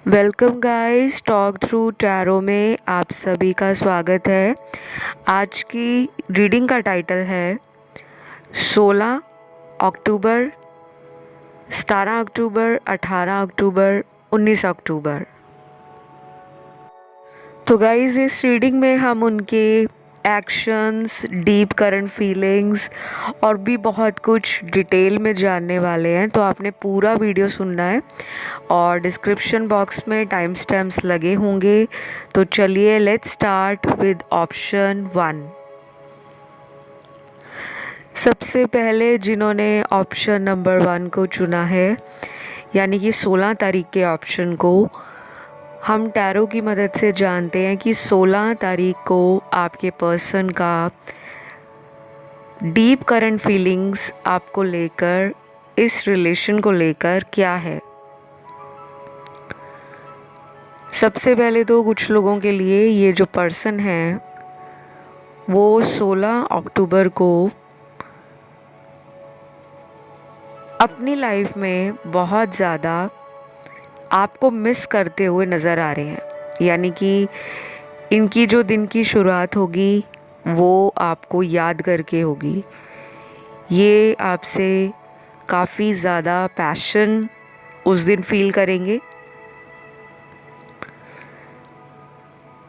Welcome guys, talk through tarot में आप सभी का स्वागत है। आज की रीडिंग का टाइटल है 16 अक्टूबर, 17 अक्टूबर, 18 अक्टूबर, 19 अक्टूबर। तो गाइस, इस रीडिंग में हम उनके एक्शंस, डीप करंट फीलिंग्स और भी बहुत कुछ डिटेल में जानने वाले हैं। तो आपने पूरा वीडियो सुनना है और डिस्क्रिप्शन बॉक्स में टाइम स्टैम्प्स लगे होंगे। तो चलिए लेट्स स्टार्ट विद ऑप्शन 1। सबसे पहले जिन्होंने ऑप्शन नंबर 1 को चुना है, यानी कि 16 तारीख के ऑप्शन को, हम टैरो की मदद से जानते हैं कि 16 तारीख को आपके पर्सन का डीप करंट फीलिंग्स आपको लेकर, इस रिलेशन को लेकर क्या है। सबसे पहले तो कुछ लोगों के लिए ये जो पर्सन है वो 16 अक्टूबर को अपनी लाइफ में बहुत ज़्यादा आपको मिस करते हुए नज़र आ रहे हैं। यानी कि इनकी जो दिन की शुरुआत होगी वो आपको याद करके होगी। ये आपसे काफ़ी ज़्यादा पैशन उस दिन फील करेंगे।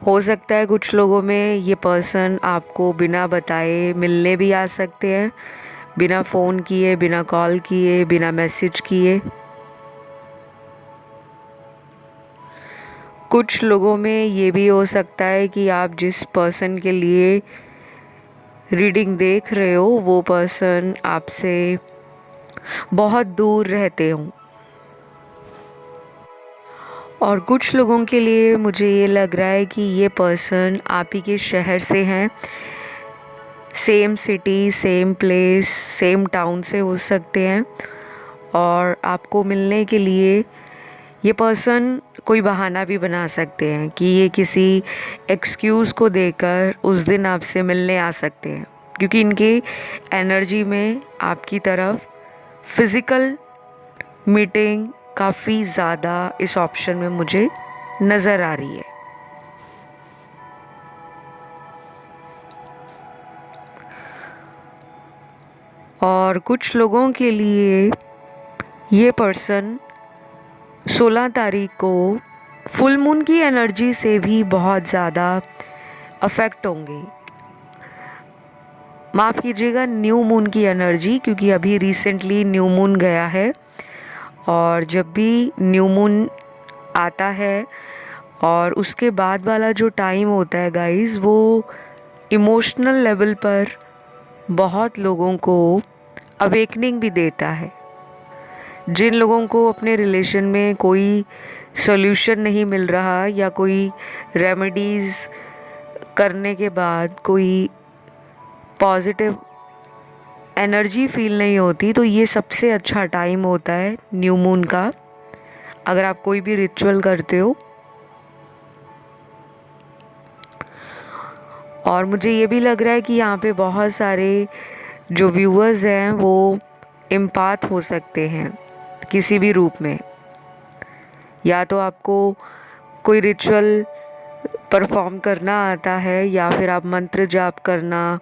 हो सकता है कुछ लोगों में ये पर्सन आपको बिना बताए मिलने भी आ सकते हैं, बिना फ़ोन किए, बिना कॉल किए, बिना मैसेज किए। कुछ लोगों में ये भी हो सकता है कि आप जिस पर्सन के लिए रीडिंग देख रहे हो वो पर्सन आपसे बहुत दूर रहते हों। और कुछ लोगों के लिए मुझे ये लग रहा है कि ये पर्सन आप ही के शहर से हैं, same city, same place, same town से हो सकते हैं। और आपको मिलने के लिए ये पर्सन कोई बहाना भी बना सकते हैं कि ये किसी एक्सक्यूज़ को देकर उस दिन आपसे मिलने आ सकते हैं, क्योंकि इनकी एनर्जी में आपकी तरफ फिज़िकल मीटिंग काफ़ी ज़्यादा इस ऑप्शन में मुझे नज़र आ रही है। और कुछ लोगों के लिए ये पर्सन 16 तारीख को फुल मून की एनर्जी से भी बहुत ज़्यादा अफेक्ट होंगे। माफ़ कीजिएगा, न्यू मून की एनर्जी, क्योंकि अभी रिसेंटली न्यू मून गया है। और जब भी न्यू मून आता है और उसके बाद वाला जो टाइम होता है गाइस, वो इमोशनल लेवल पर बहुत लोगों को अवेकनिंग भी देता है। जिन लोगों को अपने रिलेशन में कोई सॉल्यूशन नहीं मिल रहा या कोई रेमेडीज़ करने के बाद कोई पॉजिटिव एनर्जी फील नहीं होती, तो ये सबसे अच्छा टाइम होता है न्यू मून का, अगर आप कोई भी रिचुअल करते हो। और मुझे ये भी लग रहा है कि यहाँ पे बहुत सारे जो व्यूअर्स हैं वो इम्पाथ हो सकते हैं किसी भी रूप में। या तो आपको कोई रिचुअल परफॉर्म करना आता है, या फिर आप मंत्र जाप करना,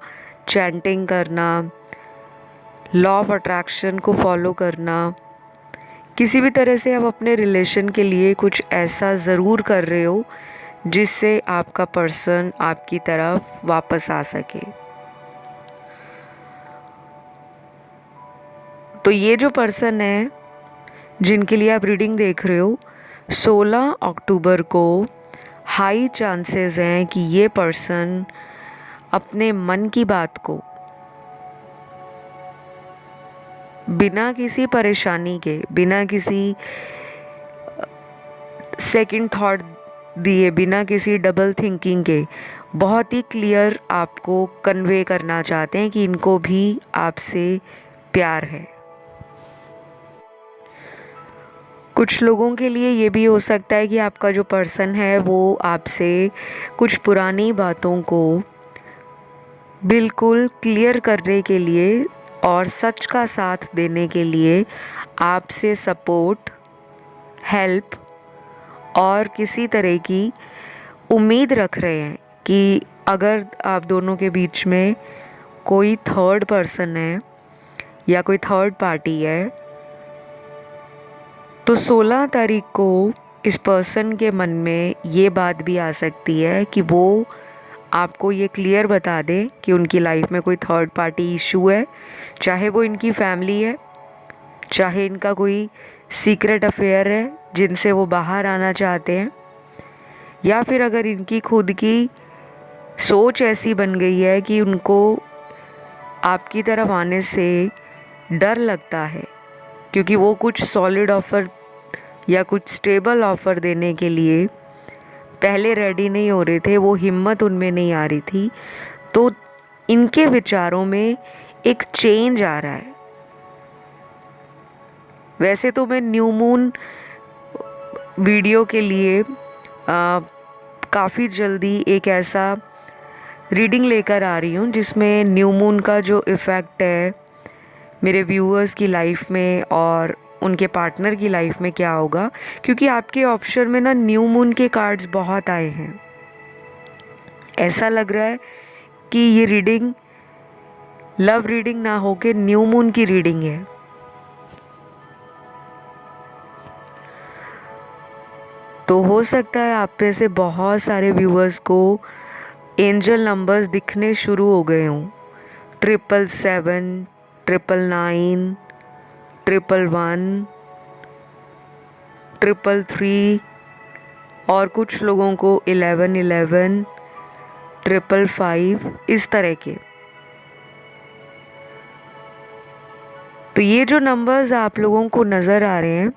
चैंटिंग करना, लॉ ऑफ अट्रैक्शन को फॉलो करना, किसी भी तरह से आप अपने रिलेशन के लिए कुछ ऐसा ज़रूर कर रहे हो जिससे आपका पर्सन आपकी तरफ वापस आ सके। तो ये जो पर्सन है जिनके लिए आप रीडिंग देख रहे हो, 16 अक्टूबर को हाई चांसेस हैं कि ये पर्सन अपने मन की बात को बिना किसी परेशानी के, बिना किसी सेकंड थॉट दिए, बिना किसी डबल थिंकिंग के, बहुत ही क्लियर आपको कन्वे करना चाहते हैं कि इनको भी आपसे प्यार है। कुछ लोगों के लिए ये भी हो सकता है कि आपका जो पर्सन है वो आपसे कुछ पुरानी बातों को बिल्कुल क्लियर करने के लिए और सच का साथ देने के लिए आपसे सपोर्ट, हेल्प और किसी तरह की उम्मीद रख रहे हैं कि अगर आप दोनों के बीच में कोई थर्ड पर्सन है या कोई थर्ड पार्टी है, तो 16 तारीख को इस पर्सन के मन में ये बात भी आ सकती है कि वो आपको ये क्लियर बता दे कि उनकी लाइफ में कोई थर्ड पार्टी इशू है, चाहे वो इनकी फैमिली है, चाहे इनका कोई सीक्रेट अफेयर है जिनसे वो बाहर आना चाहते हैं, या फिर अगर इनकी खुद की सोच ऐसी बन गई है कि उनको आपकी तरफ आने से डर लगता है, क्योंकि वो कुछ सॉलिड ऑफ़र या कुछ स्टेबल ऑफ़र देने के लिए पहले रेडी नहीं हो रहे थे, वो हिम्मत उनमें नहीं आ रही थी, तो इनके विचारों में एक चेंज आ रहा है। वैसे तो मैं न्यू मून वीडियो के लिए काफ़ी जल्दी एक ऐसा रीडिंग लेकर आ रही हूँ जिसमें न्यू मून का जो इफ़ेक्ट है मेरे व्यूअर्स की लाइफ में और उनके पार्टनर की लाइफ में क्या होगा, क्योंकि आपके ऑप्शन में ना न्यू मून के कार्ड्स बहुत आए हैं। ऐसा लग रहा है कि ये रीडिंग लव रीडिंग ना होके न्यू मून की रीडिंग है। तो हो सकता है आप में से बहुत सारे व्यूअर्स को एंजल नंबर्स दिखने शुरू हो गए हों, 777, 999, 111, 333 और कुछ लोगों को 1111, 555 इस तरह के। तो ये जो नंबर्स आप लोगों को नज़र आ रहे हैं,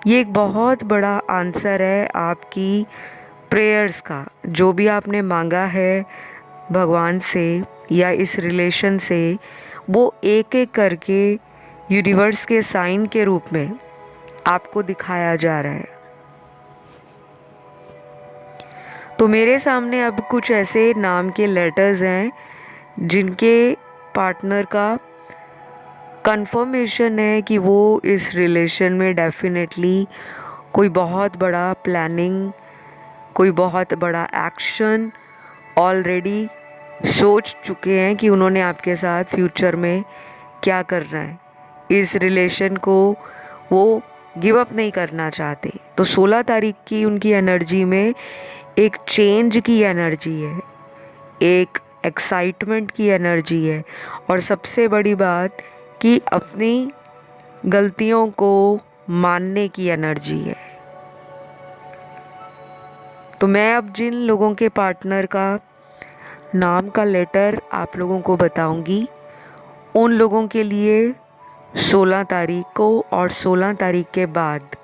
ये एक बहुत बड़ा आंसर है आपकी प्रेयर्स का। जो भी आपने मांगा है भगवान से या इस रिलेशन से, वो एक एक करके यूनिवर्स के साइन के रूप में आपको दिखाया जा रहा है। तो मेरे सामने अब कुछ ऐसे नाम के लेटर्स हैं जिनके पार्टनर का कंफर्मेशन है कि वो इस रिलेशन में डेफिनेटली कोई बहुत बड़ा प्लानिंग, कोई बहुत बड़ा एक्शन ऑलरेडी सोच चुके हैं कि उन्होंने आपके साथ फ्यूचर में क्या करना है। इस रिलेशन को वो गिव अप नहीं करना चाहते। तो 16 तारीख की उनकी एनर्जी में एक चेंज की एनर्जी है, एक एक्साइटमेंट की एनर्जी है, और सबसे बड़ी बात कि अपनी गलतियों को मानने की एनर्जी है। तो मैं अब जिन लोगों के पार्टनर का नाम का लेटर आप लोगों को बताऊंगी, उन लोगों के लिए 16 तारीख को और 16 तारीख के बाद,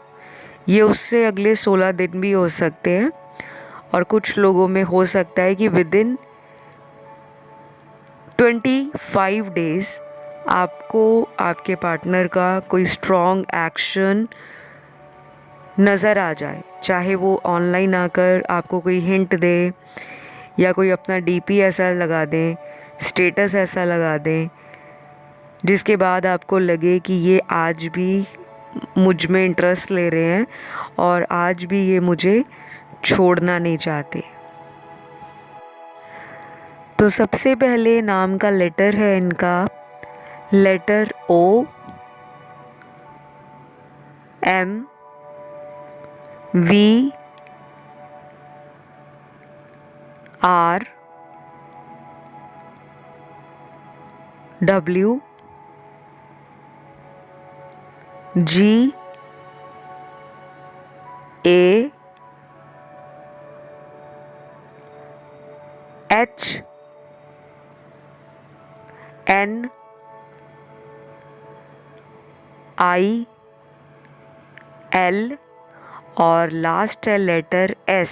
ये उससे अगले 16 दिन भी हो सकते हैं, और कुछ लोगों में हो सकता है कि विदिन 25 डेज़ आपको आपके पार्टनर का कोई स्ट्रॉन्ग एक्शन नज़र आ जाए, चाहे वो ऑनलाइन आकर आपको कोई हिंट दे या कोई अपना डीपी ऐसा लगा दें, स्टेटस ऐसा लगा दें जिसके बाद आपको लगे कि ये आज भी मुझ में इंटरेस्ट ले रहे हैं और आज भी ये मुझे छोड़ना नहीं चाहते। तो सबसे पहले नाम का लेटर है इनका letter O, M, V, R, W, G, A, H, N, I, L और लास्ट है लेटर S।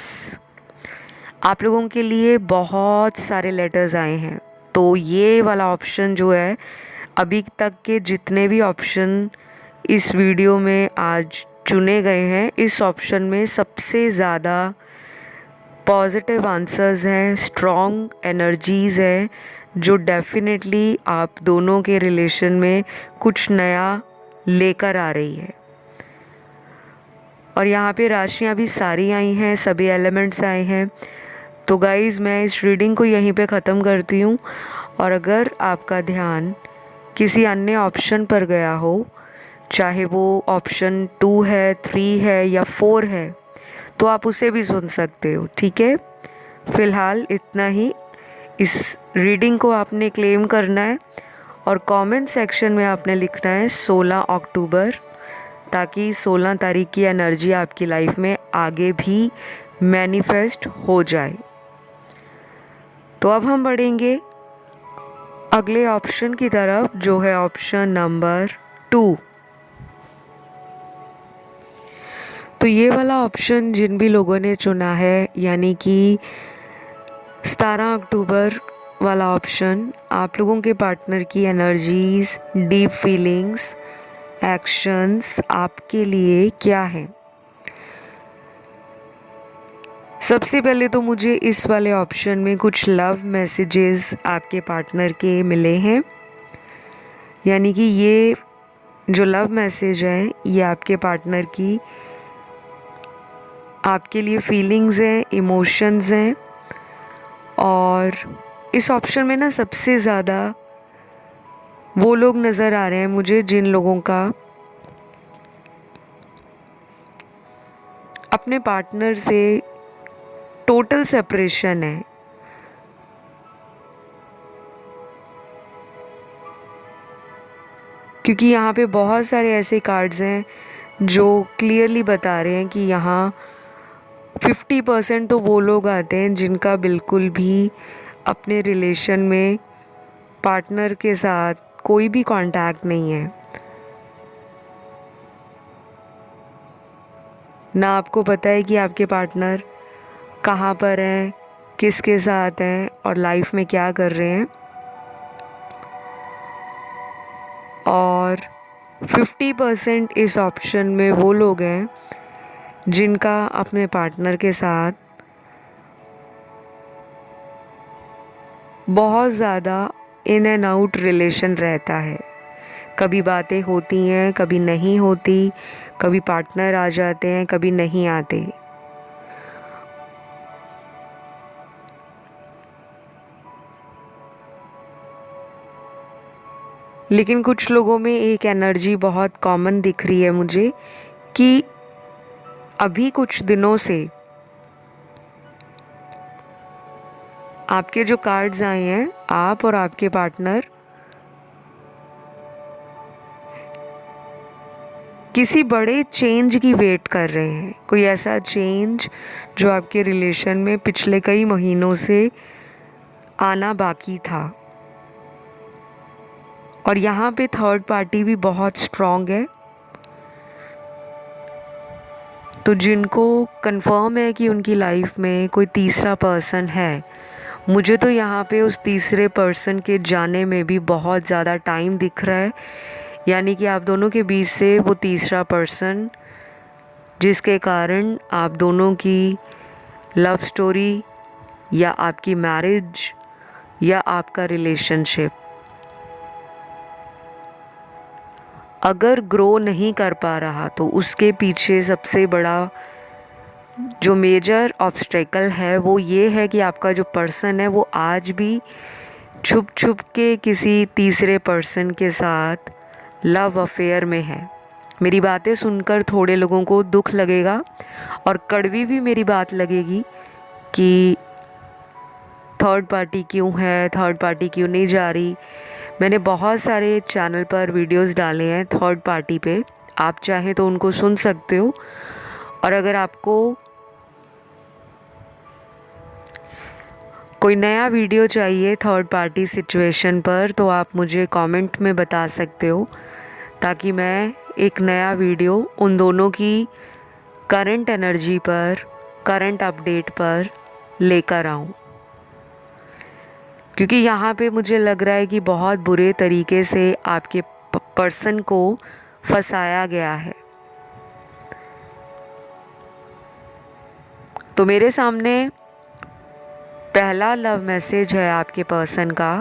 आप लोगों के लिए बहुत सारे लेटर्स आए हैं, तो ये वाला ऑप्शन जो है, अभी तक के जितने भी ऑप्शन इस वीडियो में आज चुने गए हैं, इस ऑप्शन में सबसे ज़्यादा पॉजिटिव आंसर्स हैं, स्ट्रॉन्ग एनर्जीज़ हैं, जो डेफिनेटली आप दोनों के रिलेशन में कुछ नया लेकर आ रही है। और यहाँ पे राशियाँ भी सारी आई हैं, सभी एलिमेंट्स आए हैं। तो गाइज़ मैं इस रीडिंग को यहीं पे ख़त्म करती हूँ। और अगर आपका ध्यान किसी अन्य ऑप्शन पर गया हो, चाहे वो ऑप्शन 2 है, 3 है या 4 है, तो आप उसे भी सुन सकते हो, ठीक है। फ़िलहाल इतना ही। इस रीडिंग को आपने क्लेम करना है और कमेंट सेक्शन में आपने लिखना है 16 अक्टूबर, ताकि 16 तारीख की एनर्जी आपकी लाइफ में आगे भी मैनिफेस्ट हो जाए। तो अब हम बढ़ेंगे अगले ऑप्शन की तरफ, जो है ऑप्शन नंबर 2। तो ये वाला ऑप्शन जिन भी लोगों ने चुना है, यानी कि 17 अक्टूबर वाला ऑप्शन, आप लोगों के पार्टनर की एनर्जीज़, डीप फीलिंग्स, एक्शंस आपके लिए क्या है। सबसे पहले तो मुझे इस वाले ऑप्शन में कुछ लव मैसेजेस आपके पार्टनर के मिले हैं, यानी कि ये जो लव मैसेज है ये आपके पार्टनर की आपके लिए फीलिंग्स हैं, इमोशंस हैं। और इस ऑप्शन में ना सबसे ज़्यादा वो लोग नज़र आ रहे हैं मुझे जिन लोगों का अपने पार्टनर से टोटल सेपरेशन है। क्योंकि यहाँ पे बहुत सारे ऐसे कार्ड्स हैं जो क्लियरली बता रहे हैं कि यहाँ 50% तो वो लोग आते हैं जिनका बिल्कुल भी अपने रिलेशन में पार्टनर के साथ कोई भी कांटेक्ट नहीं है। ना आपको पता है कि आपके पार्टनर कहाँ पर हैं, किसके साथ हैं और लाइफ में क्या कर रहे हैं। और 50% इस ऑप्शन में वो लोग हैं जिनका अपने पार्टनर के साथ बहुत ज़्यादा इन एंड आउट रिलेशन रहता है। कभी बातें होती हैं, कभी नहीं होती, कभी पार्टनर आ जाते हैं, कभी नहीं आते। लेकिन कुछ लोगों में एक एनर्जी बहुत कॉमन दिख रही है मुझे कि अभी कुछ दिनों से आपके जो कार्ड्स आए हैं, आप और आपके पार्टनर किसी बड़े चेंज की वेट कर रहे हैं। कोई ऐसा चेंज जो आपके रिलेशन में पिछले कई महीनों से आना बाकी था। और यहाँ पे थर्ड पार्टी भी बहुत स्ट्रॉन्ग है। तो जिनको कंफर्म है कि उनकी लाइफ में कोई तीसरा पर्सन है, मुझे तो यहाँ पे उस तीसरे पर्सन के जाने में भी बहुत ज़्यादा टाइम दिख रहा है। यानी कि आप दोनों के बीच से वो तीसरा पर्सन, जिसके कारण आप दोनों की लव स्टोरी या आपकी मैरिज या आपका रिलेशनशिप अगर ग्रो नहीं कर पा रहा, तो उसके पीछे सबसे बड़ा जो मेजर ऑब्स्टेकल है वो ये है कि आपका जो पर्सन है वो आज भी छुप छुप के किसी तीसरे पर्सन के साथ लव अफेयर में है। मेरी बातें सुनकर थोड़े लोगों को दुख लगेगा और कड़वी भी मेरी बात लगेगी कि थर्ड पार्टी क्यों है, थर्ड पार्टी क्यों नहीं जा रही। मैंने बहुत सारे चैनल पर वीडियोस डाले हैं थर्ड पार्टी पे, आप चाहें तो उनको सुन सकते हो। और अगर आपको कोई नया वीडियो चाहिए थर्ड पार्टी सिचुएशन पर, तो आप मुझे कमेंट में बता सकते हो, ताकि मैं एक नया वीडियो उन दोनों की करंट एनर्जी पर, करंट अपडेट पर लेकर आऊँ। क्योंकि यहाँ पे मुझे लग रहा है कि बहुत बुरे तरीके से आपके पर्सन को फंसाया गया है। तो मेरे सामने पहला लव मैसेज है आपके पर्सन का।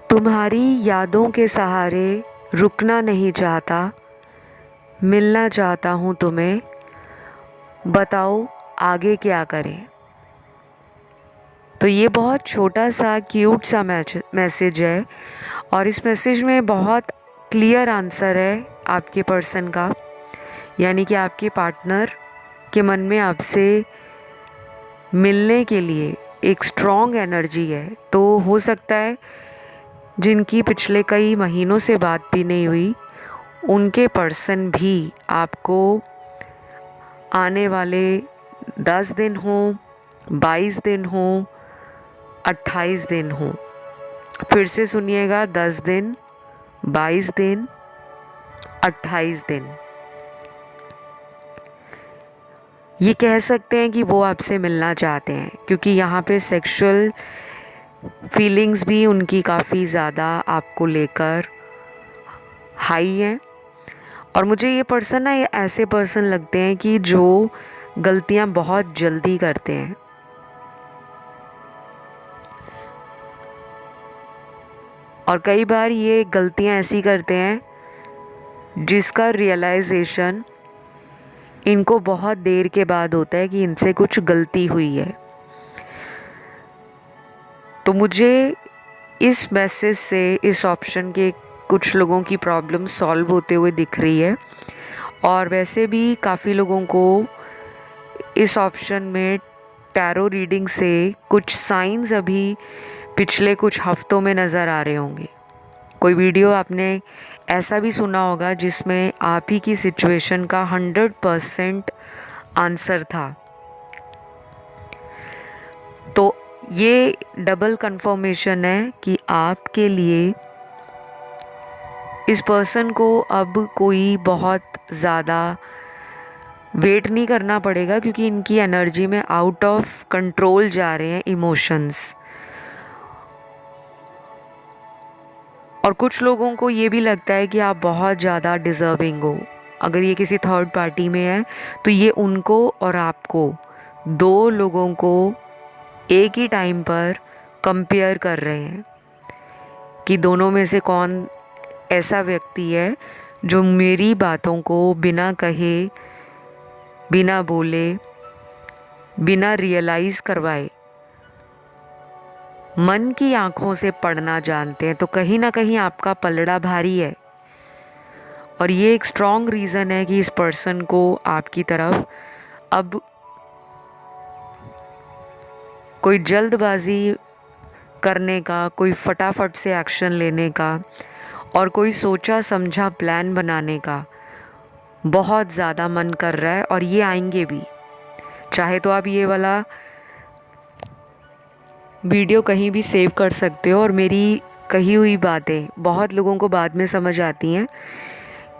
तुम्हारी यादों के सहारे रुकना नहीं चाहता, मिलना चाहता हूँ तुम्हें, बताओ आगे क्या करें। तो ये बहुत छोटा सा क्यूट सा मैसेज है और इस मैसेज में बहुत क्लियर आंसर है आपके पर्सन का, यानी कि आपके पार्टनर के मन में आपसे मिलने के लिए एक स्ट्रॉन्ग एनर्जी है। तो हो सकता है जिनकी पिछले कई महीनों से बात भी नहीं हुई, उनके पर्सन भी आपको आने वाले 10 दिन हो, 22 दिन हो, 28 दिन हो। फिर से सुनिएगा, 10 दिन, 22 दिन, 28 दिन। ये कह सकते हैं कि वो आपसे मिलना चाहते हैं, क्योंकि यहाँ पे सेक्सुअल फीलिंग्स भी उनकी काफ़ी ज़्यादा आपको लेकर हाई हैं। और मुझे ये पर्सन ना, ये ऐसे पर्सन लगते हैं कि जो गलतियाँ बहुत जल्दी करते हैं। और कई बार ये गलतियाँ ऐसी करते हैं जिसका रियलाइजेशन इनको बहुत देर के बाद होता है कि इनसे कुछ गलती हुई है। तो मुझे इस मैसेज से इस ऑप्शन के कुछ लोगों की प्रॉब्लम सॉल्व होते हुए दिख रही है। और वैसे भी काफ़ी लोगों को इस ऑप्शन में टैरो रीडिंग से कुछ साइंस अभी पिछले कुछ हफ्तों में नज़र आ रहे होंगे। कोई वीडियो आपने ऐसा भी सुना होगा जिसमें आप ही की सिचुएशन का 100% आंसर था। तो ये डबल कंफर्मेशन है कि आपके लिए इस पर्सन को अब कोई बहुत ज़्यादा वेट नहीं करना पड़ेगा, क्योंकि इनकी एनर्जी में आउट ऑफ कंट्रोल जा रहे हैं इमोशंस। और कुछ लोगों को ये भी लगता है कि आप बहुत ज़्यादा डिज़र्विंग हो। अगर ये किसी थर्ड पार्टी में है तो ये उनको और आपको, दो लोगों को एक ही टाइम पर कंपेयर कर रहे हैं कि दोनों में से कौन ऐसा व्यक्ति है जो मेरी बातों को बिना कहे, बिना बोले, बिना रियलाइज़ करवाए मन की आंखों से पढ़ना जानते हैं। तो कहीं ना कहीं आपका पलड़ा भारी है। और ये एक स्ट्रॉन्ग रीज़न है कि इस पर्सन को आपकी तरफ अब कोई जल्दबाजी करने का, कोई फटाफट से एक्शन लेने का और कोई सोचा समझा प्लान बनाने का बहुत ज़्यादा मन कर रहा है। और ये आएंगे भी। चाहे तो आप ये वाला वीडियो कहीं भी सेव कर सकते हो और मेरी कही हुई बातें बहुत लोगों को बाद में समझ आती हैं,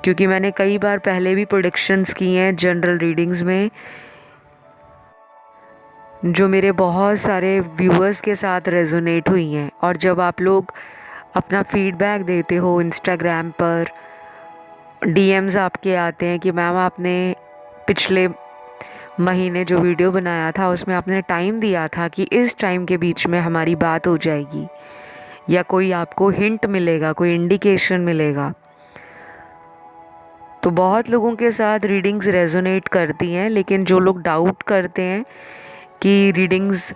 क्योंकि मैंने कई बार पहले भी प्रेडिक्शंस की हैं जनरल रीडिंग्स में, जो मेरे बहुत सारे व्यूअर्स के साथ रेजोनेट हुई हैं। और जब आप लोग अपना फीडबैक देते हो इंस्टाग्राम पर, डीएम्स आपके आते हैं कि मैम आपने पिछले महीने जो वीडियो बनाया था उसमें आपने टाइम दिया था कि इस टाइम के बीच में हमारी बात हो जाएगी, या कोई आपको हिंट मिलेगा, कोई इंडिकेशन मिलेगा। तो बहुत लोगों के साथ रीडिंग्स रेजोनेट करती हैं, लेकिन जो लोग डाउट करते हैं कि रीडिंग्स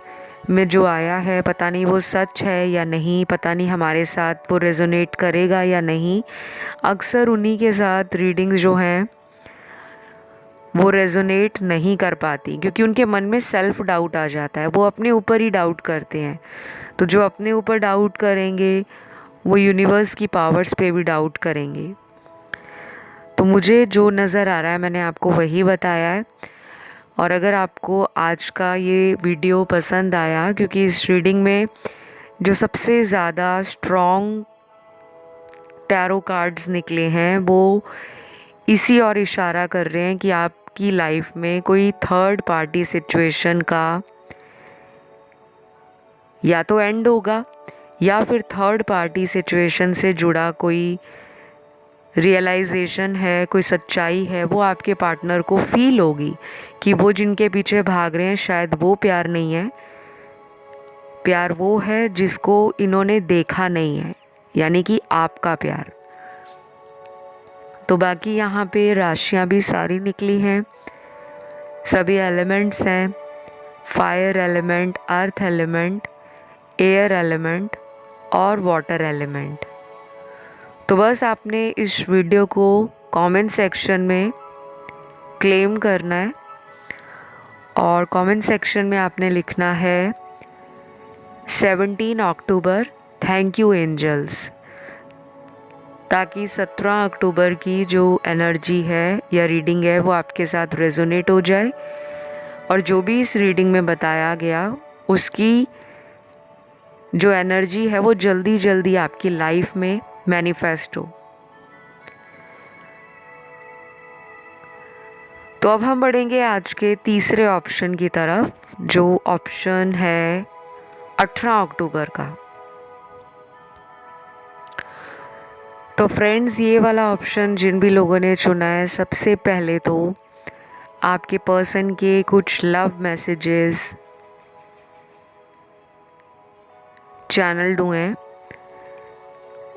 में जो आया है पता नहीं वो सच है या नहीं, पता नहीं हमारे साथ वो रेजोनेट करेगा या नहीं, अक्सर उन्हीं के साथ रीडिंग्स जो हैं वो रेजोनेट नहीं कर पाती, क्योंकि उनके मन में सेल्फ डाउट आ जाता है। वो अपने ऊपर ही डाउट करते हैं। तो जो अपने ऊपर डाउट करेंगे वो यूनिवर्स की पावर्स पे भी डाउट करेंगे। तो मुझे जो नज़र आ रहा है मैंने आपको वही बताया है। और अगर आपको आज का ये वीडियो पसंद आया, क्योंकि इस रीडिंग में जो सबसे ज़्यादा स्ट्रॉन्ग टैरो कार्ड्स निकले हैं वो इसी और इशारा कर रहे हैं कि आपकी लाइफ में कोई थर्ड पार्टी सिचुएशन का या तो एंड होगा, या फिर थर्ड पार्टी सिचुएशन से जुड़ा कोई रियलाइजेशन है, कोई सच्चाई है, वो आपके पार्टनर को फील होगी कि वो जिनके पीछे भाग रहे हैं शायद वो प्यार नहीं है, प्यार वो है जिसको इन्होंने देखा नहीं है, यानी कि आपका प्यार। तो बाकी यहाँ पे राशियाँ भी सारी निकली हैं, सभी एलिमेंट्स हैं, fire element, earth element, air element और वाटर एलिमेंट। तो बस आपने इस वीडियो को कमेंट सेक्शन में क्लेम करना है और कमेंट सेक्शन में आपने लिखना है 17 अक्टूबर थैंक यू एंजल्स, ताकि 17 अक्टूबर की जो एनर्जी है या रीडिंग है वो आपके साथ रेजोनेट हो जाए और जो भी इस रीडिंग में बताया गया उसकी जो एनर्जी है वो जल्दी जल्दी आपकी लाइफ में मैनिफेस्ट हो। तो अब हम बढ़ेंगे आज के तीसरे ऑप्शन की तरफ, जो ऑप्शन है 18 अक्टूबर का। तो फ्रेंड्स, ये वाला ऑप्शन जिन भी लोगों ने चुना है, सबसे पहले तो आपके पर्सन के कुछ लव मैसेजेस चैनल्ड हुए हैं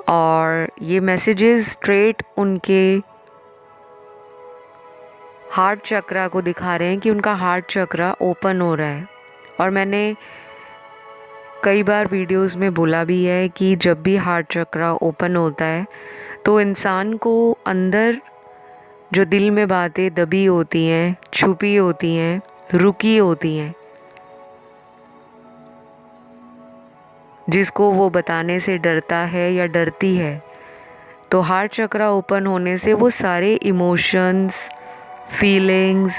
और ये मैसेजेस स्ट्रेट उनके हार्ट चक्रा को दिखा रहे हैं कि उनका हार्ट चक्रा ओपन हो रहा है। और मैंने कई बार वीडियोस में बोला भी है कि जब भी हार्ट चक्रा ओपन होता है तो इंसान को अंदर जो दिल में बातें दबी होती हैं, छुपी होती हैं, रुकी होती हैं, जिसको वो बताने से डरता है या डरती है, तो हार्ट चक्रा ओपन होने से वो सारे इमोशंस, फीलिंग्स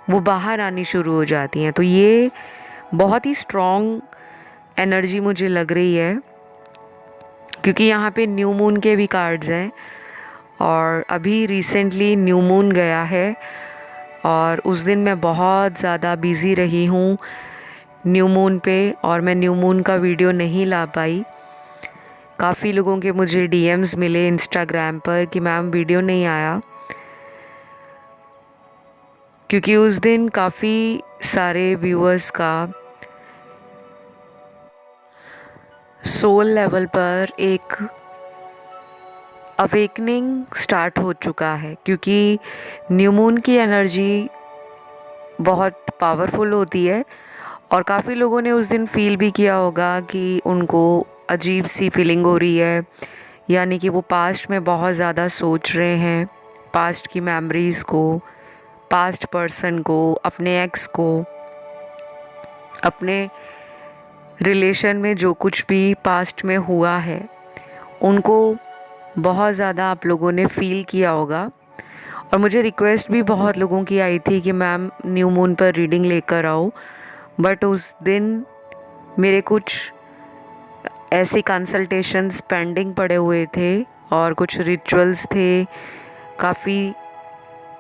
वो बाहर आनी शुरू हो जाती हैं। तो ये बहुत ही स्ट्रॉन्ग एनर्जी मुझे लग रही है, क्योंकि यहाँ पे न्यू मून के भी कार्ड्स हैं और अभी रिसेंटली न्यू मून गया है और उस दिन मैं बहुत ज़्यादा बिज़ी रही हूँ न्यू मून पे और मैं न्यू मून का वीडियो नहीं ला पाई। काफ़ी लोगों के मुझे डीएम्स मिले इंस्टाग्राम पर कि मैम वीडियो नहीं आया, क्योंकि उस दिन काफ़ी सारे व्यूअर्स का सोल लेवल पर एक अवेकनिंग स्टार्ट हो चुका है, क्योंकि न्यू मून की एनर्जी बहुत पावरफुल होती है और काफ़ी लोगों ने उस दिन फील भी किया होगा कि उनको अजीब सी फीलिंग हो रही है, यानी कि वो पास्ट में बहुत ज़्यादा सोच रहे हैं, पास्ट की मेमोरीज़ को, पास्ट पर्सन को, अपने एक्स को, अपने रिलेशन में जो कुछ भी पास्ट में हुआ है उनको बहुत ज़्यादा आप लोगों ने फील किया होगा। और मुझे रिक्वेस्ट भी बहुत लोगों की आई थी कि मैम न्यू मून पर रीडिंग लेकर आओ, बट उस दिन मेरे कुछ ऐसे कंसल्टेशंस पेंडिंग पड़े हुए थे और कुछ रिचुअल्स थे काफ़ी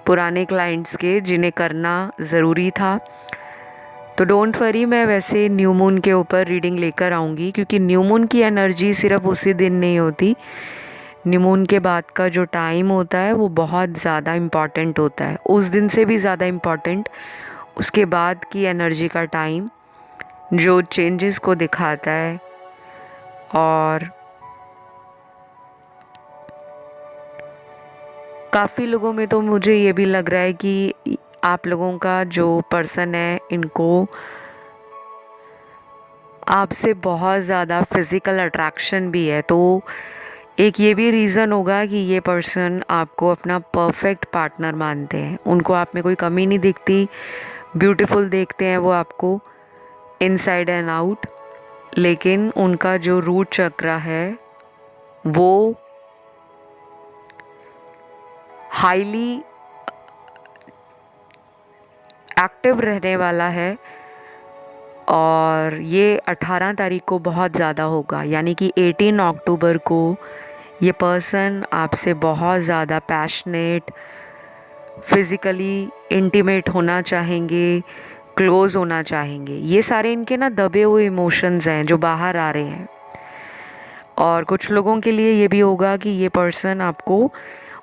पुराने क्लाइंट्स के जिन्हें करना ज़रूरी था। तो डोंट वरी, मैं वैसे न्यू मून के ऊपर रीडिंग लेकर आऊँगी, क्योंकि न्यू मून की एनर्जी सिर्फ उसी दिन नहीं होती, न्यू मून के बाद का जो टाइम होता है वो बहुत ज़्यादा इम्पॉर्टेंट होता है, उस दिन से भी ज़्यादा इम्पॉर्टेंट उसके बाद की एनर्जी का टाइम जो चेंजेस को दिखाता है। और काफ़ी लोगों में तो मुझे ये भी लग रहा है कि आप लोगों का जो पर्सन है इनको आपसे बहुत ज़्यादा फिज़िकल अट्रैक्शन भी है, तो एक ये भी रीज़न होगा कि ये पर्सन आपको अपना परफेक्ट पार्टनर मानते हैं, उनको आप में कोई कमी नहीं दिखती, ब्यूटीफुल देखते हैं वो आपको इनसाइड एंड आउट। लेकिन उनका जो रूट चक्रा है वो हाईली एक्टिव रहने वाला है और ये 18 तारीख को बहुत ज़्यादा होगा, यानी कि 18 अक्टूबर को ये पर्सन आपसे बहुत ज़्यादा पैशनेट, फिज़िकली इंटीमेट होना चाहेंगे, क्लोज़ होना चाहेंगे। ये सारे इनके ना दबे हुए इमोशंस हैं जो बाहर आ रहे हैं। और कुछ लोगों के लिए ये भी होगा कि ये पर्सन आपको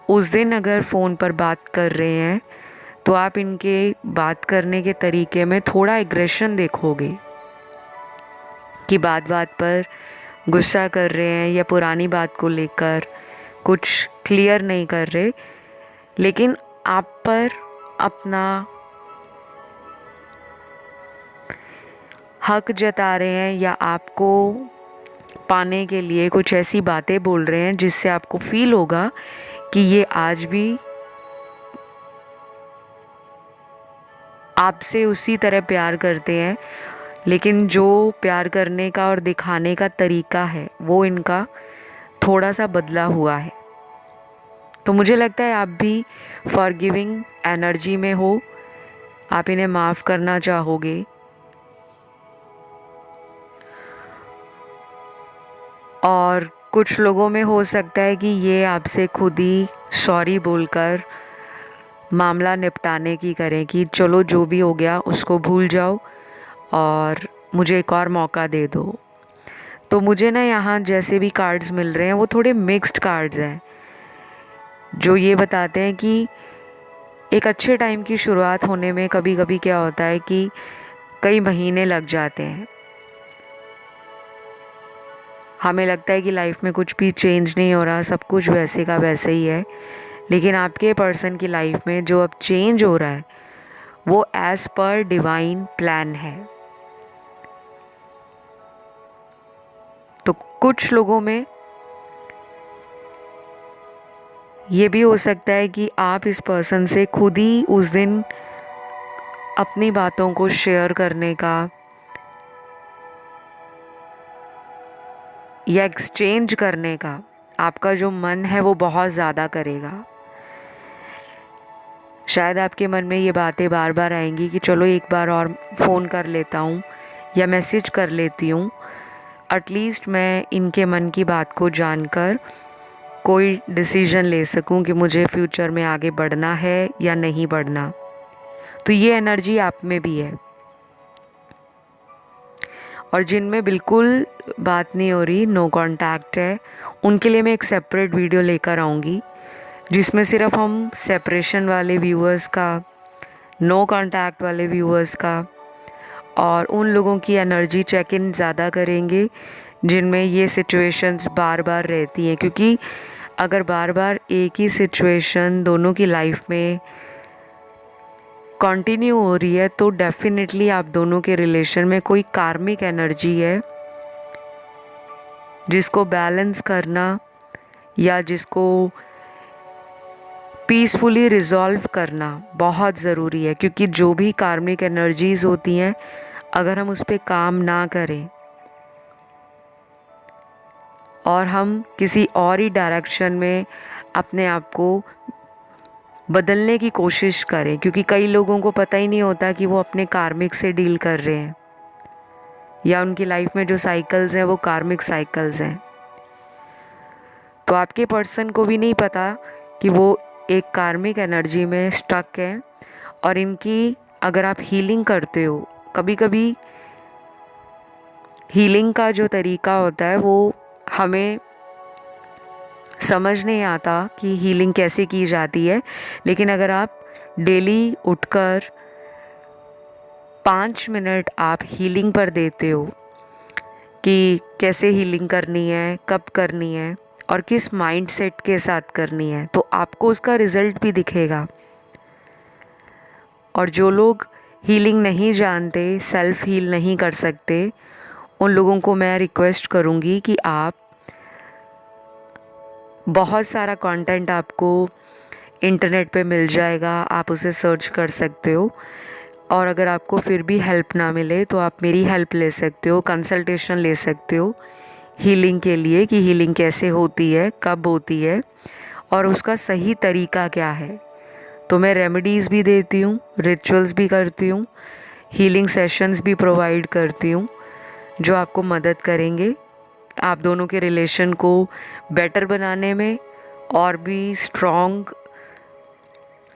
उस दिन अगर फ़ोन पर बात कर रहे हैं तो आप इनके बात करने के तरीके में थोड़ा एग्रेशन देखोगे कि बात बात पर गुस्सा कर रहे हैं या पुरानी बात को लेकर कुछ क्लियर नहीं कर रहे, लेकिन आप पर अपना हक जता रहे हैं या आपको पाने के लिए कुछ ऐसी बातें बोल रहे हैं जिससे आपको फील होगा कि ये आज भी आपसे उसी तरह प्यार करते हैं, लेकिन जो प्यार करने का और दिखाने का तरीका है वो इनका थोड़ा सा बदला हुआ है। तो मुझे लगता है आप भी फॉरगिविंग एनर्जी में हो, आप इन्हें माफ़ करना चाहोगे। और कुछ लोगों में हो सकता है कि ये आपसे खुद ही सॉरी बोलकर मामला निपटाने की करें कि चलो जो भी हो गया उसको भूल जाओ और मुझे एक और मौका दे दो। तो मुझे ना यहाँ जैसे भी कार्ड्स मिल रहे हैं वो थोड़े मिक्स्ड कार्ड्स हैं, जो ये बताते हैं कि एक अच्छे टाइम की शुरुआत होने में कभी कभी क्या होता है कि कई महीने लग जाते हैं। हमें लगता है कि लाइफ में कुछ भी चेंज नहीं हो रहा, सब कुछ वैसे का वैसे ही है, लेकिन आपके पर्सन की लाइफ में जो अब चेंज हो रहा है वो एज पर डिवाइन प्लान है। तो कुछ लोगों में ये भी हो सकता है कि आप इस पर्सन से खुद ही उस दिन अपनी बातों को शेयर करने का या एक्सचेंज करने का आपका जो मन है वो बहुत ज़्यादा करेगा। शायद आपके मन में ये बातें बार बार आएंगी कि चलो एक बार और फ़ोन कर लेता हूँ या मैसेज कर लेती हूँ, एटलीस्ट मैं इनके मन की बात को जानकर कोई डिसीजन ले सकूं कि मुझे फ्यूचर में आगे बढ़ना है या नहीं बढ़ना। तो ये एनर्जी आप में भी है। और जिनमें बिल्कुल बात नहीं हो रही, नो कांटेक्ट है, उनके लिए मैं एक सेपरेट वीडियो लेकर आऊँगी जिसमें सिर्फ हम सेपरेशन वाले व्यूअर्स का, नो कांटेक्ट वाले व्यूअर्स का और उन लोगों की एनर्जी चेक इन ज़्यादा करेंगे जिनमें ये सिचुएशंस बार बार रहती हैं। क्योंकि अगर बार बार एक ही सिचुएशन दोनों की लाइफ में कंटिन्यू हो रही है तो डेफिनेटली आप दोनों के रिलेशन में कोई कार्मिक एनर्जी है जिसको बैलेंस करना या जिसको पीसफुली रिजॉल्व करना बहुत ज़रूरी है। क्योंकि जो भी कार्मिक एनर्जीज़ होती हैं, अगर हम उस पर काम ना करें और हम किसी और ही डायरेक्शन में अपने आप को बदलने की कोशिश करें, क्योंकि कई लोगों को पता ही नहीं होता कि वो अपने कार्मिक से डील कर रहे हैं या उनकी लाइफ में जो साइकिल्स हैं वो कार्मिक साइकिल्स हैं। तो आपके पर्सन को भी नहीं पता कि वो एक कार्मिक एनर्जी में स्टक है। और इनकी अगर आप हीलिंग करते हो, कभी कभी हीलिंग का जो तरीका होता है वो हमें समझ नहीं आता कि हीलिंग कैसे की जाती है, लेकिन अगर आप डेली उठकर 5 मिनट आप हीलिंग पर देते हो कि कैसे हीलिंग करनी है, कब करनी है और किस माइंडसेट के साथ करनी है, तो आपको उसका रिज़ल्ट भी दिखेगा। और जो लोग हीलिंग नहीं जानते, सेल्फ हील नहीं कर सकते, उन लोगों को मैं रिक्वेस्ट करूँगी कि आप, बहुत सारा कंटेंट आपको इंटरनेट पे मिल जाएगा, आप उसे सर्च कर सकते हो। और अगर आपको फिर भी हेल्प ना मिले तो आप मेरी हेल्प ले सकते हो, कंसल्टेशन ले सकते हो हीलिंग के लिए कि हीलिंग कैसे होती है, कब होती है और उसका सही तरीका क्या है। तो मैं रेमेडीज़ भी देती हूँ, रिचुअल्स भी करती हूँ, हीलिंग सेशंस भी प्रोवाइड करती हूँ जो आपको मदद करेंगे आप दोनों के रिलेशन को बेटर बनाने में और भी स्ट्रॉन्ग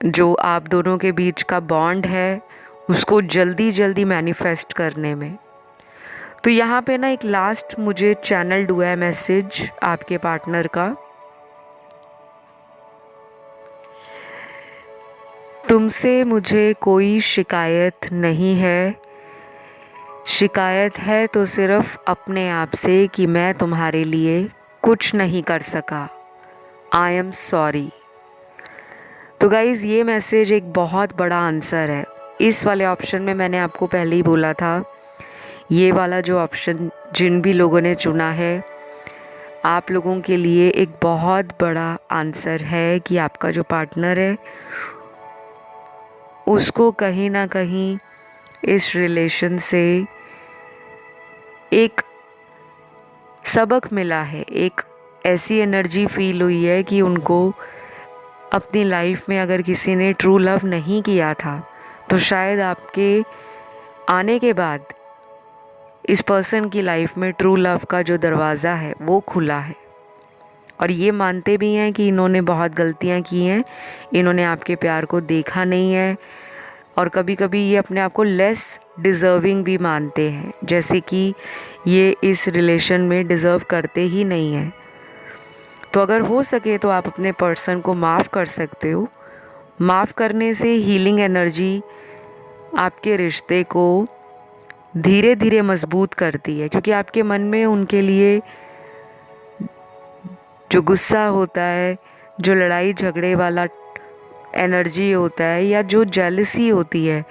जो आप दोनों के बीच का बॉन्ड है उसको जल्दी जल्दी मैनिफेस्ट करने में। तो यहाँ पे ना एक लास्ट मुझे चैनल्ड हुआ है मैसेज आपके पार्टनर का। तुमसे मुझे कोई शिकायत नहीं है, शिकायत है तो सिर्फ अपने आप से कि मैं तुम्हारे लिए कुछ नहीं कर सका। I am sorry. तो गाइज़ ये मैसेज एक बहुत बड़ा आंसर है। इस वाले ऑप्शन में मैंने आपको पहले ही बोला था, ये वाला जो ऑप्शन जिन भी लोगों ने चुना है, आप लोगों के लिए एक बहुत बड़ा आंसर है कि आपका जो पार्टनर है उसको कहीं ना कहीं इस रिलेशन से एक सबक मिला है, एक ऐसी एनर्जी फील हुई है कि उनको अपनी लाइफ में अगर किसी ने ट्रू लव नहीं किया था तो शायद आपके आने के बाद इस पर्सन की लाइफ में ट्रू लव का जो दरवाज़ा है वो खुला है। और ये मानते भी हैं कि इन्होंने बहुत गलतियां की हैं, इन्होंने आपके प्यार को देखा नहीं है, और कभी कभी ये अपने आप को लेस डिज़र्विंग भी मानते हैं, जैसे कि ये इस रिलेशन में डिज़र्व करते ही नहीं हैं। तो अगर हो सके तो आप अपने पर्सन को माफ़ कर सकते हो। माफ़ करने से हीलिंग एनर्जी आपके रिश्ते को धीरे धीरे मजबूत करती है, क्योंकि आपके मन में उनके लिए जो गुस्सा होता है, जो लड़ाई झगड़े वाला एनर्जी होता है, या जो जेलसी होती है,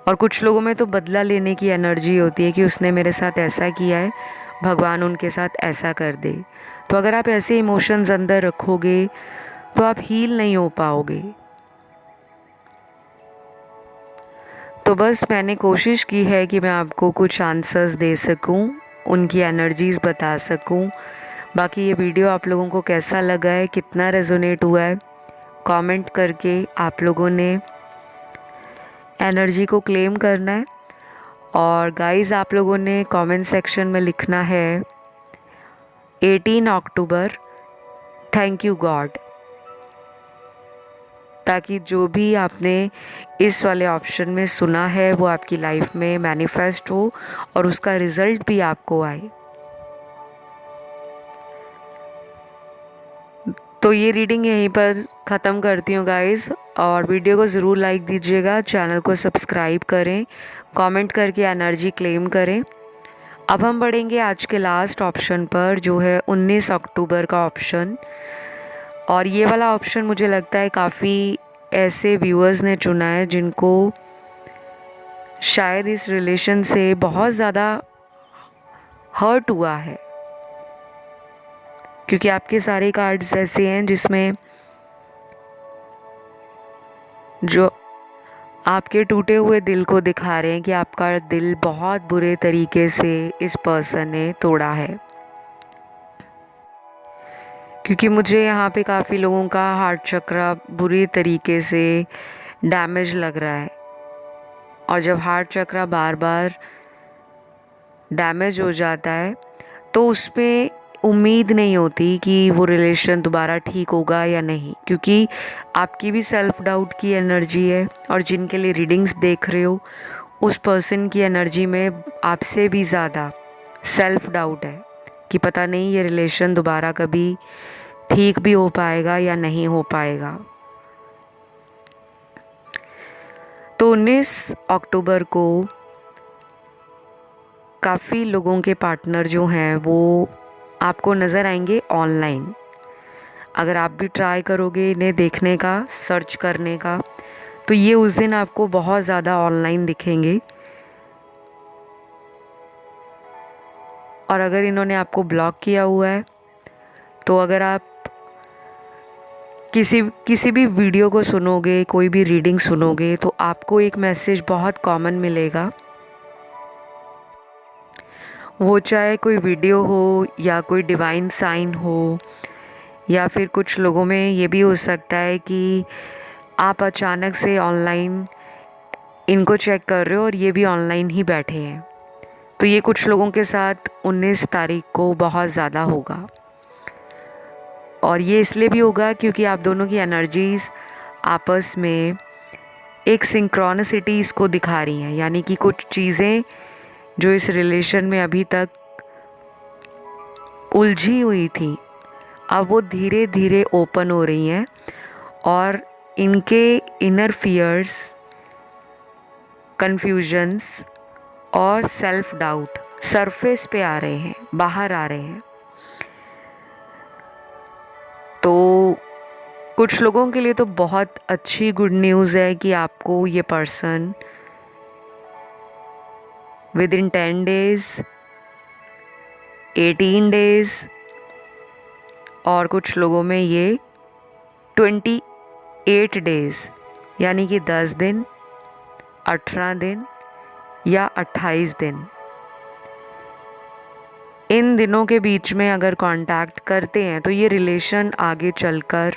और कुछ लोगों में तो बदला लेने की एनर्जी होती है कि उसने मेरे साथ ऐसा किया है, भगवान उनके साथ ऐसा कर दे। तो अगर आप ऐसे इमोशंस अंदर रखोगे तो आप हील नहीं हो पाओगे। तो बस मैंने कोशिश की है कि मैं आपको कुछ आंसर्स दे सकूं, उनकी एनर्जीज़ बता सकूं। बाकी ये वीडियो आप लोगों को कैसा लगा है, कितना रेजोनेट हुआ है, कमेंट करके आप लोगों ने एनर्जी को क्लेम करना है। और गाइस आप लोगों ने कमेंट सेक्शन में लिखना है 18 अक्टूबर थैंक यू गॉड, ताकि जो भी आपने इस वाले ऑप्शन में सुना है वो आपकी लाइफ में मैनिफेस्ट हो और उसका रिज़ल्ट भी आपको आए। तो ये रीडिंग यहीं पर ख़त्म करती हूँ गाइस, और वीडियो को ज़रूर लाइक दीजिएगा, चैनल को सब्सक्राइब करें, कमेंट करके एनर्जी क्लेम करें। अब हम बढ़ेंगे आज के लास्ट ऑप्शन पर, जो है 19 अक्टूबर का ऑप्शन। और ये वाला ऑप्शन मुझे लगता है काफ़ी ऐसे व्यूअर्स ने चुना है जिनको शायद इस रिलेशन से बहुत ज़्यादा हर्ट हुआ है, क्योंकि आपके सारे कार्ड्स ऐसे हैं जिसमें जो आपके टूटे हुए दिल को दिखा रहे हैं कि आपका दिल बहुत बुरे तरीके से इस पर्सन ने तोड़ा है। क्योंकि मुझे यहाँ पे काफ़ी लोगों का हार्ट चक्र बुरी तरीके से डैमेज लग रहा है, और जब हार्ट चक्र बार बार डैमेज हो जाता है तो उसमें उम्मीद नहीं होती कि वो रिलेशन दोबारा ठीक होगा या नहीं, क्योंकि आपकी भी सेल्फ डाउट की एनर्जी है, और जिनके लिए रीडिंग्स देख रहे हो उस पर्सन की एनर्जी में आपसे भी ज़्यादा सेल्फ डाउट है कि पता नहीं ये रिलेशन दोबारा कभी ठीक भी हो पाएगा या नहीं हो पाएगा। तो 19 अक्टूबर को काफ़ी लोगों के पार्टनर जो हैं वो आपको नज़र आएंगे ऑनलाइन। अगर आप भी ट्राई करोगे इन्हें देखने का, सर्च करने का, तो ये उस दिन आपको बहुत ज़्यादा ऑनलाइन दिखेंगे। और अगर इन्होंने आपको ब्लॉक किया हुआ है तो अगर आप किसी भी वीडियो को सुनोगे, कोई भी रीडिंग सुनोगे, तो आपको एक मैसेज बहुत कॉमन मिलेगा। वो चाहे कोई वीडियो हो या कोई डिवाइन साइन हो, या फिर कुछ लोगों में ये भी हो सकता है कि आप अचानक से ऑनलाइन इनको चेक कर रहे हो और ये भी ऑनलाइन ही बैठे हैं। तो ये कुछ लोगों के साथ 19 तारीख को बहुत ज़्यादा होगा, और ये इसलिए भी होगा क्योंकि आप दोनों की एनर्जीज़ आपस में एक सिंक्रोनिसिटी इसको दिखा रही हैं, यानी कि कुछ चीज़ें जो इस रिलेशन में अभी तक उलझी हुई थी अब वो धीरे धीरे ओपन हो रही हैं, और इनके इनर फियर्स, कन्फ्यूजन्स और सेल्फ डाउट सरफेस पे आ रहे हैं, बाहर आ रहे हैं। तो कुछ लोगों के लिए तो बहुत अच्छी गुड न्यूज़ है कि आपको ये person with in 10 days, 18 days, और कुछ लोगों में ये 28 डेज यानी कि 10 दिन, 18 दिन या 28 दिन, इन दिनों के बीच में अगर कांटेक्ट करते हैं तो ये रिलेशन आगे चलकर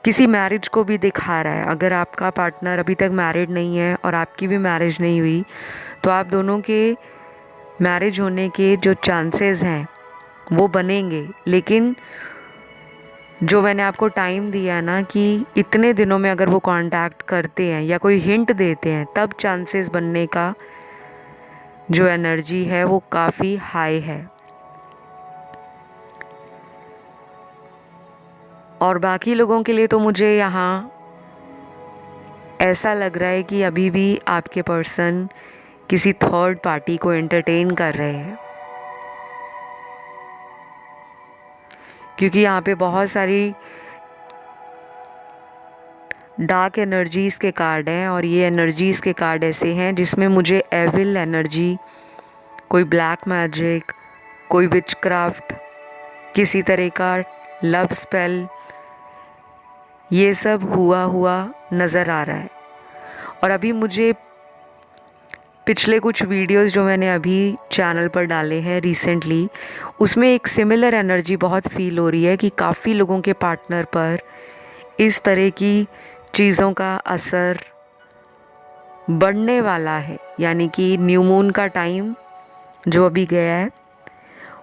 किसी मैरिज को भी दिखा रहा है। अगर आपका पार्टनर अभी तक मैरिड नहीं है और आपकी भी मैरिज नहीं हुई, तो आप दोनों के मैरिज होने के जो चांसेस हैं वो बनेंगे। लेकिन जो मैंने आपको टाइम दिया ना कि इतने दिनों में अगर वो कांटेक्ट करते हैं या कोई हिंट देते हैं, तब चांसेस बनने का जो एनर्जी है वो काफ़ी हाई है। और बाकी लोगों के लिए तो मुझे यहाँ ऐसा लग रहा है कि अभी भी आपके पर्सन किसी थर्ड पार्टी को एंटरटेन कर रहे हैं, क्योंकि यहाँ पे बहुत सारी डार्क एनर्जीज़ के कार्ड हैं। और ये एनर्जीज़ के कार्ड ऐसे हैं जिसमें मुझे एविल एनर्जी, कोई ब्लैक मैजिक, कोई विचक्राफ्ट, किसी तरह का लव स्पेल, ये सब हुआ नज़र आ रहा है। और अभी मुझे पिछले कुछ वीडियोस जो मैंने अभी चैनल पर डाले हैं रिसेंटली, उसमें एक सिमिलर एनर्जी बहुत फील हो रही है कि काफ़ी लोगों के पार्टनर पर इस तरह की चीज़ों का असर बढ़ने वाला है। यानी कि न्यू मून का टाइम जो अभी गया है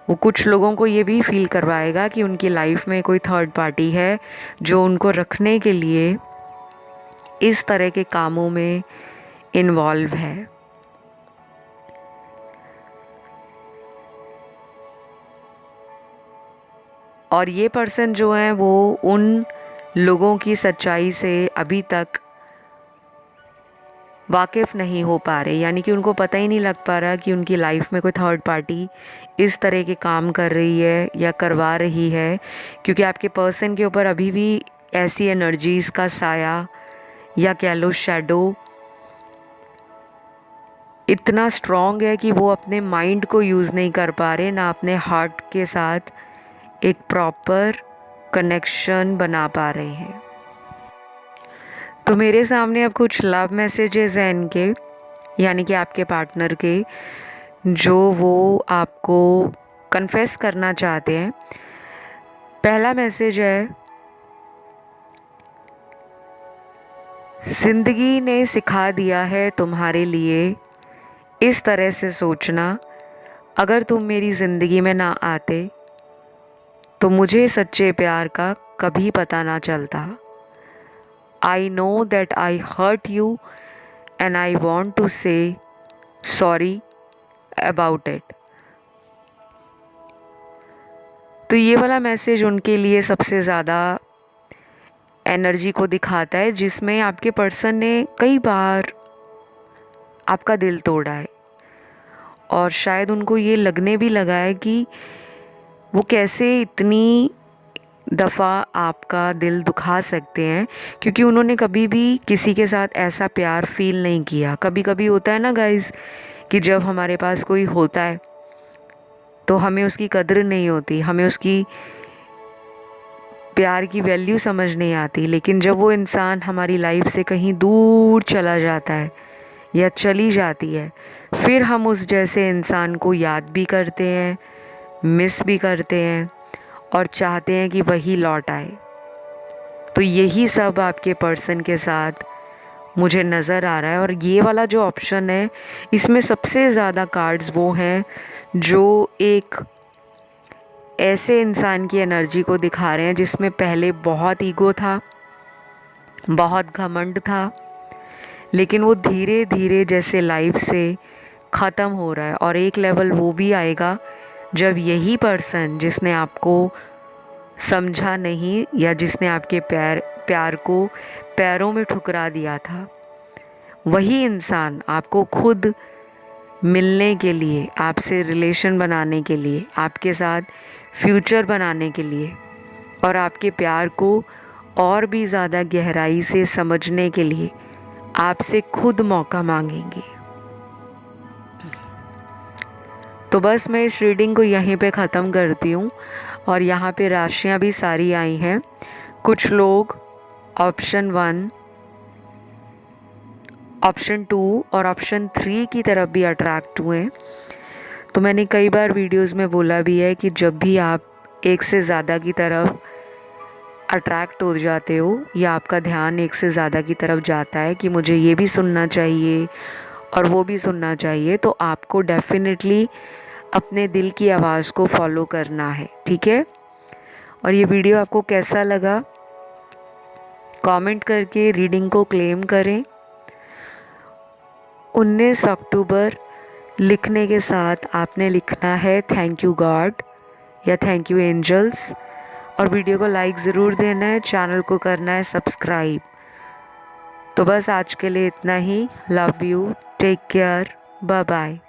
वो कुछ लोगों को ये भी फील करवाएगा कि उनकी लाइफ में कोई थर्ड पार्टी है जो उनको रखने के लिए इस तरह के कामों में इन्वॉल्व है। और ये पर्सन जो है वो उन लोगों की सच्चाई से अभी तक वाकिफ़ नहीं हो पा रहे, यानी कि उनको पता ही नहीं लग पा रहा कि उनकी लाइफ में कोई थर्ड पार्टी इस तरह के काम कर रही है या करवा रही है। क्योंकि आपके पर्सन के ऊपर अभी भी ऐसी एनर्जीज़ का साया या कह लो शैडो इतना स्ट्रॉन्ग है कि वो अपने माइंड को यूज़ नहीं कर पा रहे, ना अपने हार्ट के साथ एक प्रॉपर कनेक्शन बना पा रहे हैं। तो मेरे सामने अब कुछ लव मैसेजेस हैं इनके, यानी कि आपके पार्टनर के, जो वो आपको कन्फेस करना चाहते हैं। पहला मैसेज है, ज़िंदगी ने सिखा दिया है तुम्हारे लिए इस तरह से सोचना, अगर तुम मेरी ज़िंदगी में ना आते तो मुझे सच्चे प्यार का कभी पता ना चलता। I know that I hurt you and I want to say sorry about it। तो ये वाला मैसेज उनके लिए सबसे ज़्यादा एनर्जी को दिखाता है, जिसमें आपके पर्सन ने कई बार आपका दिल तोड़ा है और शायद उनको ये लगने भी लगा है कि वो कैसे इतनी दफ़ा आपका दिल दुखा सकते हैं, क्योंकि उन्होंने कभी भी किसी के साथ ऐसा प्यार फील नहीं किया। कभी कभी होता है ना गाइस कि जब हमारे पास कोई होता है तो हमें उसकी कदर नहीं होती, हमें उसकी प्यार की वैल्यू समझ नहीं आती। लेकिन जब वो इंसान हमारी लाइफ से कहीं दूर चला जाता है या चली जाती है, फिर हम उस जैसे इंसान को याद भी करते हैं, मिस भी करते हैं और चाहते हैं कि वही लौट आए। तो यही सब आपके पर्सन के साथ मुझे नज़र आ रहा है। और ये वाला जो ऑप्शन है, इसमें सबसे ज़्यादा कार्ड्स वो हैं जो एक ऐसे इंसान की एनर्जी को दिखा रहे हैं जिसमें पहले बहुत ईगो था, बहुत घमंड था, लेकिन वो धीरे धीरे जैसे लाइफ से ख़त्म हो रहा है। और एक लेवल वो भी आएगा जब यही पर्सन जिसने आपको समझा नहीं या जिसने आपके प्यार को पैरों में ठुकरा दिया था, वही इंसान आपको खुद मिलने के लिए, आपसे रिलेशन बनाने के लिए, आपके साथ फ्यूचर बनाने के लिए और आपके प्यार को और भी ज़्यादा गहराई से समझने के लिए आपसे खुद मौका मांगेंगे। तो बस मैं इस रीडिंग को यहीं पे ख़त्म करती हूँ। और यहाँ पे राशियाँ भी सारी आई हैं। कुछ लोग ऑप्शन 1, ऑप्शन 2 और ऑप्शन 3 की तरफ भी अट्रैक्ट हुए। तो मैंने कई बार वीडियोस में बोला भी है कि जब भी आप एक से ज़्यादा की तरफ अट्रैक्ट हो जाते हो या आपका ध्यान एक से ज़्यादा की तरफ जाता है कि मुझे ये भी सुनना चाहिए और वो भी सुनना चाहिए, तो आपको डेफिनेटली अपने दिल की आवाज़ को फॉलो करना है, ठीक है। और ये वीडियो आपको कैसा लगा कमेंट करके रीडिंग को क्लेम करें। 19 अक्टूबर लिखने के साथ आपने लिखना है थैंक यू गॉड या थैंक यू एंजल्स। और वीडियो को लाइक ज़रूर देना है, चैनल को करना है सब्सक्राइब। तो बस आज के लिए इतना ही। Love you, take care, bye bye.